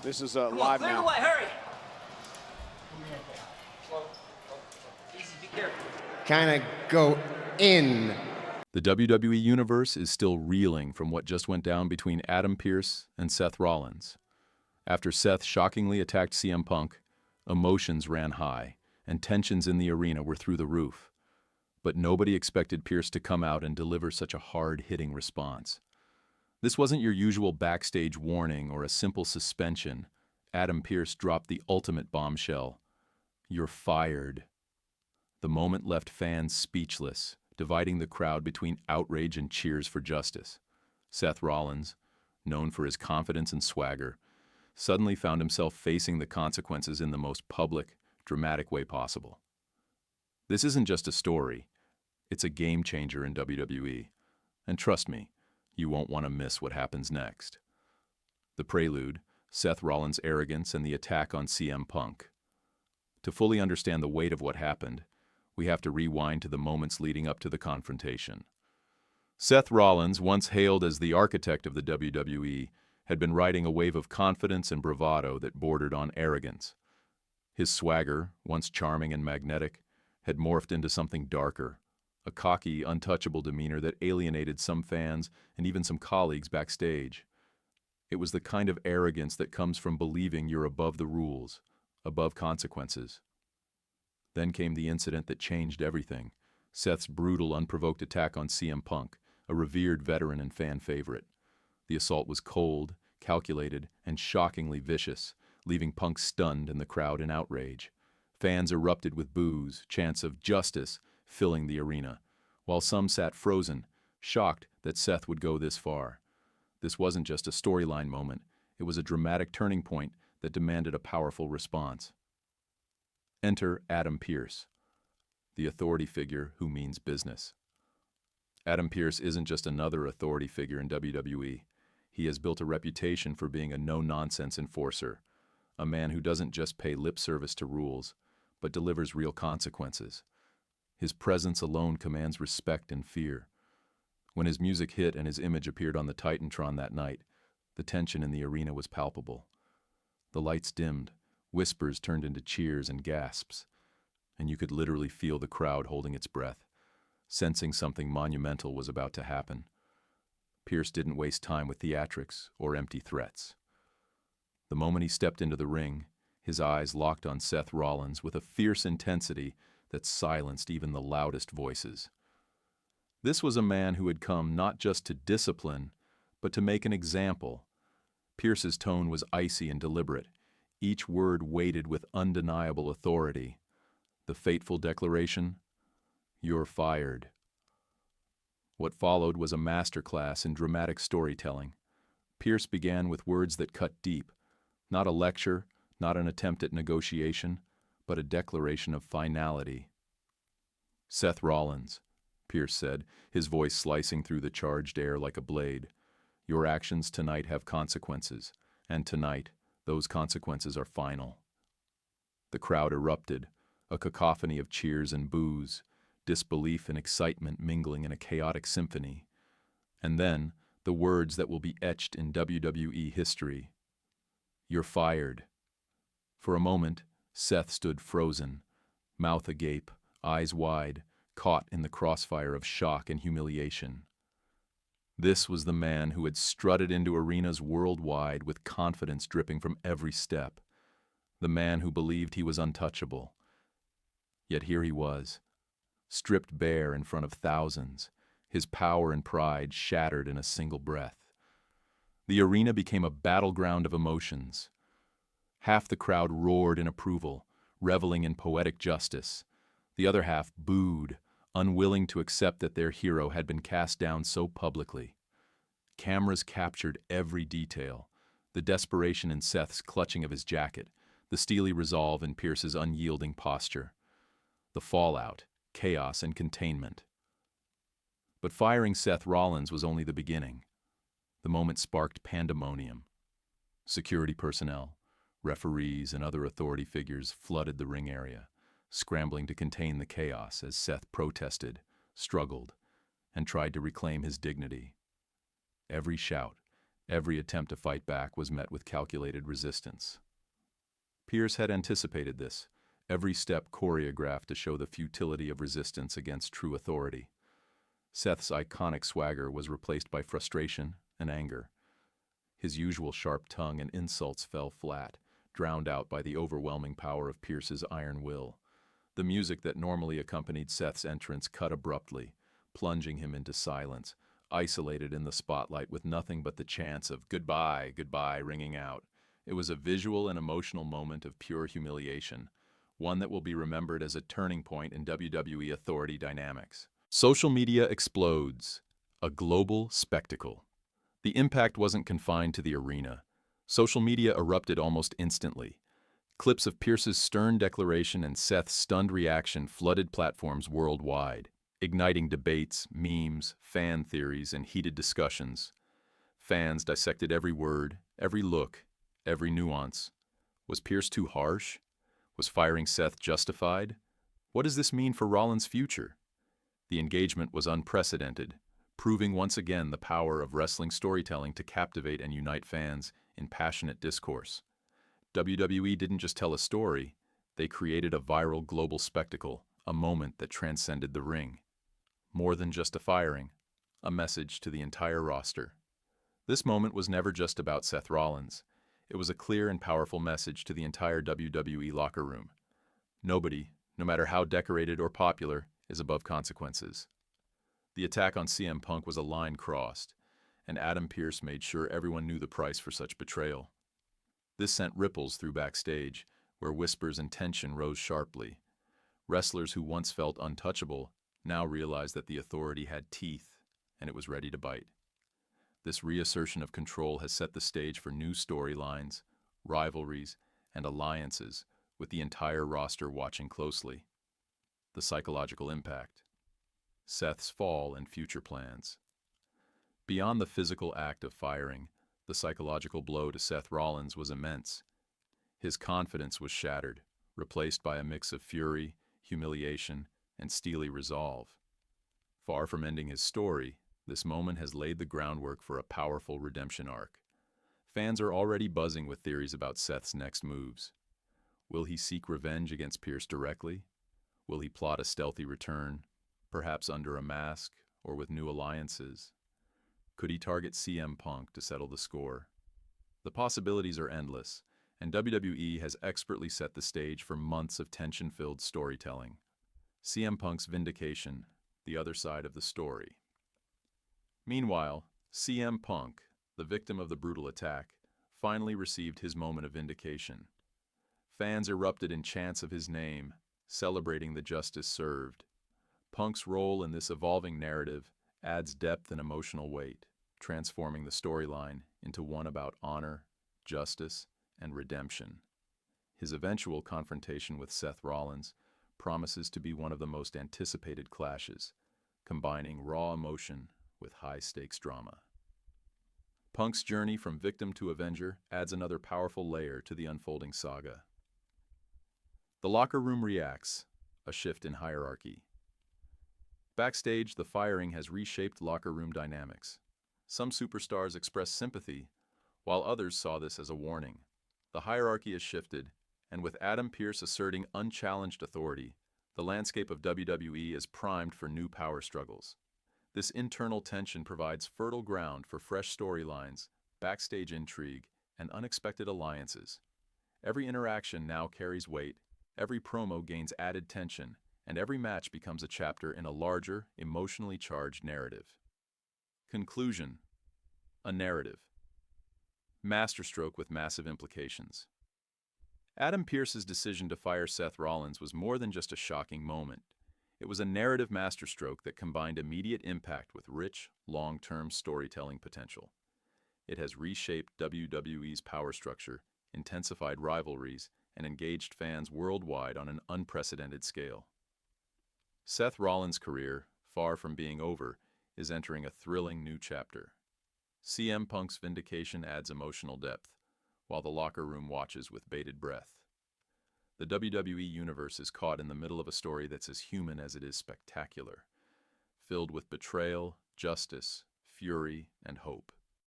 This is Come on, live clear now. the way, hurry! Slow. Easy, be careful. Kind of go in. The WWE Universe is still reeling from what just went down between Adam Pearce and Seth Rollins. After Seth shockingly attacked CM Punk, emotions ran high, and tensions in the arena were through the roof. But nobody expected Pearce to come out and deliver such a hard-hitting response. This wasn't your usual backstage warning or a simple suspension. Adam Pearce dropped the ultimate bombshell. You're fired. The moment left fans speechless, dividing the crowd between outrage and cheers for justice. Seth Rollins, known for his confidence and swagger, suddenly found himself facing the consequences in the most public, dramatic way possible. This isn't just a story. It's a game changer in WWE. And trust me, you won't want to miss what happens next. The prelude, Seth Rollins' arrogance and the attack on CM Punk. To fully understand the weight of what happened, we have to rewind to the moments leading up to the confrontation. Seth Rollins, once hailed as the architect of the WWE, had been riding a wave of confidence and bravado that bordered on arrogance. His swagger, once charming and magnetic, had morphed into something darker, a cocky, untouchable demeanor that alienated some fans and even some colleagues backstage. It was the kind of arrogance that comes from believing you're above the rules, above consequences. Then came the incident that changed everything, Seth's brutal, unprovoked attack on CM Punk, a revered veteran and fan favorite. The assault was cold, calculated, and shockingly vicious, leaving Punk stunned and the crowd in outrage. Fans erupted with boos, chants of justice filling the arena, while some sat frozen, shocked that Seth would go this far. This wasn't just a storyline moment, it was a dramatic turning point that demanded a powerful response. Enter Adam Pearce, the authority figure who means business. Adam Pearce isn't just another authority figure in WWE. He has built a reputation for being a no-nonsense enforcer, a man who doesn't just pay lip service to rules, but delivers real consequences. His presence alone commands respect and fear. When his music hit and his image appeared on the Titantron that night, the tension in the arena was palpable. The lights dimmed, whispers turned into cheers and gasps, and you could literally feel the crowd holding its breath, sensing something monumental was about to happen. Pearce didn't waste time with theatrics or empty threats. The moment he stepped into the ring, his eyes locked on Seth Rollins with a fierce intensity that silenced even the loudest voices. This was a man who had come not just to discipline, but to make an example. Pearce's tone was icy and deliberate, each word weighted with undeniable authority. The fateful declaration, "You're fired." What followed was a masterclass in dramatic storytelling. Pearce began with words that cut deep, not a lecture, not an attempt at negotiation, but a declaration of finality. "Seth Rollins," Pearce said, his voice slicing through the charged air like a blade, "your actions tonight have consequences, and tonight, those consequences are final." The crowd erupted, a cacophony of cheers and boos, disbelief and excitement mingling in a chaotic symphony. And then, the words that will be etched in WWE history. "You're fired." For a moment, Seth stood frozen, mouth agape, eyes wide, caught in the crossfire of shock and humiliation. This was the man who had strutted into arenas worldwide with confidence dripping from every step. The man who believed he was untouchable. Yet here he was, stripped bare in front of thousands, his power and pride shattered in a single breath. The arena became a battleground of emotions. Half the crowd roared in approval, reveling in poetic justice. The other half booed, unwilling to accept that their hero had been cast down so publicly. Cameras captured every detail, the desperation in Seth's clutching of his jacket, the steely resolve in Pearce's unyielding posture, the fallout, chaos, and containment. But firing Seth Rollins was only the beginning. The moment sparked pandemonium. Security personnel, referees, and other authority figures flooded the ring area, scrambling to contain the chaos as Seth protested, struggled, and tried to reclaim his dignity. Every shout, Every attempt to fight back was met with calculated resistance. Pearce had anticipated this, every step choreographed to show the futility of resistance against true authority. Seth's iconic swagger was replaced by frustration and anger. His usual sharp tongue and insults fell flat, drowned out by the overwhelming power of Pearce's iron will. The music that normally accompanied Seth's entrance cut abruptly, plunging him into silence, isolated in the spotlight with nothing but the chants of "goodbye, goodbye" ringing out. It was a visual and emotional moment of pure humiliation, one that will be remembered as a turning point in WWE authority dynamics. Social media explodes, a global spectacle. The impact wasn't confined to the arena. Social media erupted almost instantly. Clips of Pearce's stern declaration and Seth's stunned reaction flooded platforms worldwide, igniting debates, memes, fan theories, and heated discussions. Fans dissected every word, every look, every nuance. Was Pearce too harsh? Was firing Seth justified? What does this mean for Rollins' future? The engagement was unprecedented, proving once again the power of wrestling storytelling to captivate and unite fans in passionate discourse. WWE didn't just tell a story, they created a viral global spectacle, a moment that transcended the ring. More than just a firing, a message to the entire roster. This moment was never just about Seth Rollins. It was a clear and powerful message to the entire WWE locker room. Nobody, no matter how decorated or popular, is above consequences. The attack on CM Punk was a line crossed, and Adam Pearce made sure everyone knew the price for such betrayal. This sent ripples through Backstage, where whispers and tension rose sharply. Wrestlers who once felt untouchable now realized that the authority had teeth, and it was ready to bite. This reassertion of control has set the stage for new storylines, rivalries, and alliances, with the entire roster watching closely. The psychological impact. Seth's fall and future plans. Beyond the physical act of firing, the psychological blow to Seth Rollins was immense. His confidence was shattered, replaced by a mix of fury, humiliation, and steely resolve. Far from ending his story, this moment has laid the groundwork for a powerful redemption arc. Fans are already buzzing with theories about Seth's next moves. Will he seek revenge against Pearce directly? Will he plot a stealthy return, perhaps under a mask or with new alliances? Could he target CM Punk to settle the score? The possibilities are endless, and WWE has expertly set the stage for months of tension-filled storytelling. CM Punk's vindication, the other side of the story. Meanwhile, CM Punk, the victim of the brutal attack, finally received his moment of vindication. Fans erupted in chants of his name, celebrating the justice served. Punk's role in this evolving narrative adds depth and emotional weight, transforming the storyline into one about honor, justice, and redemption. His eventual confrontation with Seth Rollins promises to be one of the most anticipated clashes, combining raw emotion with high-stakes drama. Punk's journey from victim to avenger adds another powerful layer to the unfolding saga. The locker room reacts, a shift in hierarchy. Backstage, the firing has reshaped locker room dynamics. Some superstars expressed sympathy, while others saw this as a warning. The hierarchy has shifted, and with Adam Pearce asserting unchallenged authority, the landscape of WWE is primed for new power struggles. This internal tension provides fertile ground for fresh storylines, backstage intrigue, and unexpected alliances. Every interaction now carries weight, every promo gains added tension, and every match becomes a chapter in a larger, emotionally charged narrative. Conclusion: a narrative. Masterstroke with massive implications. Adam Pearce's decision to fire Seth Rollins was more than just a shocking moment. It was a narrative masterstroke that combined immediate impact with rich, long-term storytelling potential. It has reshaped WWE's power structure, intensified rivalries, and engaged fans worldwide on an unprecedented scale. Seth Rollins' career, far from being over, is entering a thrilling new chapter. CM Punk's vindication adds emotional depth, while the locker room watches with bated breath. The WWE Universe is caught in the middle of a story that's as human as it is spectacular, filled with betrayal, justice, fury, and hope.